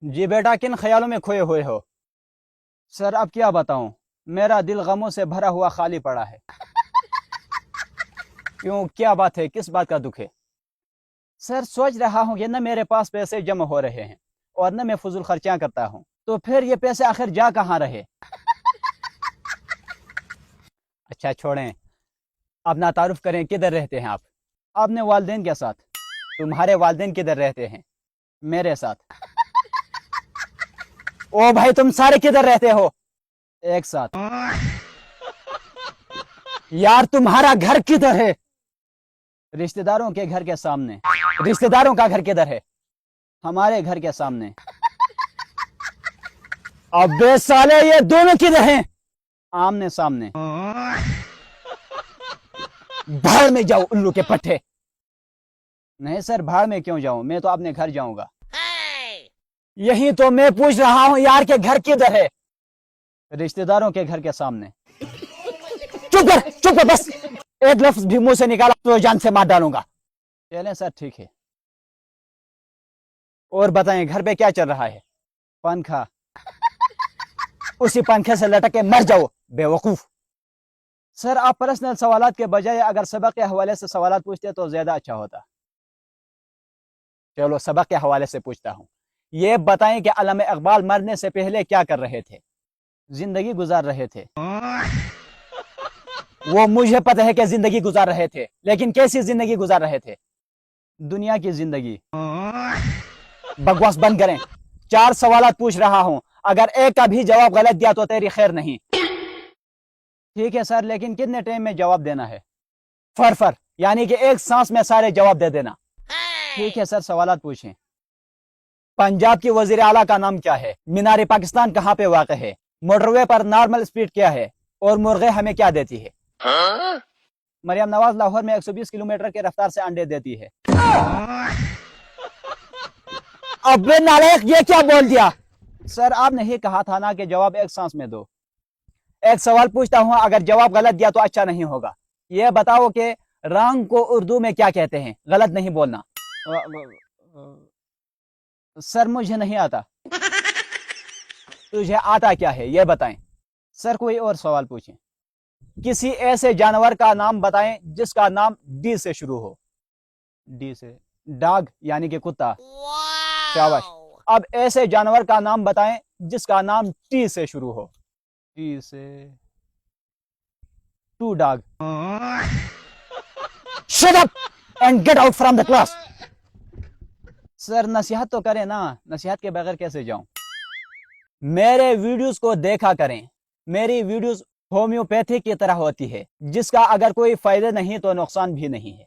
जी बेटा, किन ख्यालों में खोए हुए हो? सर अब क्या बताऊं, मेरा दिल गमों से भरा हुआ खाली पड़ा है। क्यों, क्या बात है? किस बात का दुख है? सर सोच रहा हूँ कि न मेरे पास पैसे जमा हो रहे हैं और न मैं फजूल खर्चियां करता हूँ, तो फिर ये पैसे आखिर जा कहाँ रहे? अच्छा छोड़ें, अब ना तारुफ करें, किधर रहते हैं आप? अपने वालिदैन के साथ। तुम्हारे वालिदैन किधर रहते हैं? मेरे साथ। ओ भाई, तुम सारे किधर रहते हो? एक साथ। यार तुम्हारा घर किधर है? रिश्तेदारों के घर के सामने। रिश्तेदारों का घर किधर है? हमारे घर के सामने। अबे साले, ये दोनों किधर हैं? आमने सामने। भाड़ में जाओ उल्लू के पट्टे। नहीं सर, भाड़ में क्यों जाऊं, मैं तो अपने घर जाऊंगा। यही तो मैं पूछ रहा हूं यार, के घर किधर है? रिश्तेदारों के घर के सामने। चुप कर, चुप कर, बस एक लफ्ज भी मुंह से निकाला तो जान से मार डालूंगा। चलें सर, ठीक है। और बताएं, घर पे क्या चल रहा है? पंखा। उसी पंखे से लटक के मर जाओ बेवकूफ। सर आप पर्सनल सवालात के बजाय अगर सबक के हवाले से सवालात पूछते तो ज्यादा अच्छा होता। चलो सबक के हवाले से पूछता हूँ। ये बताएं कि अल्लामा इकबाल मरने से पहले क्या कर रहे थे? जिंदगी गुजार रहे थे। वो मुझे पता है कि जिंदगी गुजार रहे थे, लेकिन कैसी जिंदगी गुजार रहे थे? दुनिया की जिंदगी। बकवास बंद करें। 4 सवालात पूछ रहा हूं, अगर एक का भी जवाब गलत दिया तो तेरी खैर नहीं। ठीक है सर, लेकिन कितने टाइम में जवाब देना है? फर यानी कि एक सांस में सारे जवाब दे देना। ठीक है सर, सवालात पूछें। पंजाब की वजीर आला का नाम क्या है? मीनार पाकिस्तान कहाँ पे वाक़ है? मोटरवे पर नॉर्मल स्पीड क्या है? और मुर्गे हमें क्या देती है? मरियम नवाज लाहौर में 120 किलोमीटर की रफ्तार से अंडे देती है। अबे नालायक, ये क्या बोल दिया? सर आपने ही कहा था ना कि जवाब एक सांस में दो। एक सवाल पूछता हूं, अगर जवाब गलत दिया तो अच्छा नहीं होगा। ये बताओ कि रंग को उर्दू में क्या कहते हैं? गलत नहीं बोलना। सर मुझे नहीं आता। तुझे आता क्या है ये बताएं। सर कोई और सवाल पूछें। किसी ऐसे जानवर का नाम बताएं जिसका नाम डी से शुरू हो। डी से? डॉग यानी कि कुत्ता। शाबाश। अब ऐसे जानवर का नाम बताएं जिसका नाम टी से शुरू हो। टी से? To dog. Shut up and get out from the class. Sir नसीहत तो करें ना, नसीहत के बगैर कैसे जाऊं? मेरे वीडियोस को देखा करें। मेरी वीडियोस होम्योपैथी की तरह होती है, जिसका अगर कोई फायदा नहीं तो नुकसान भी नहीं है।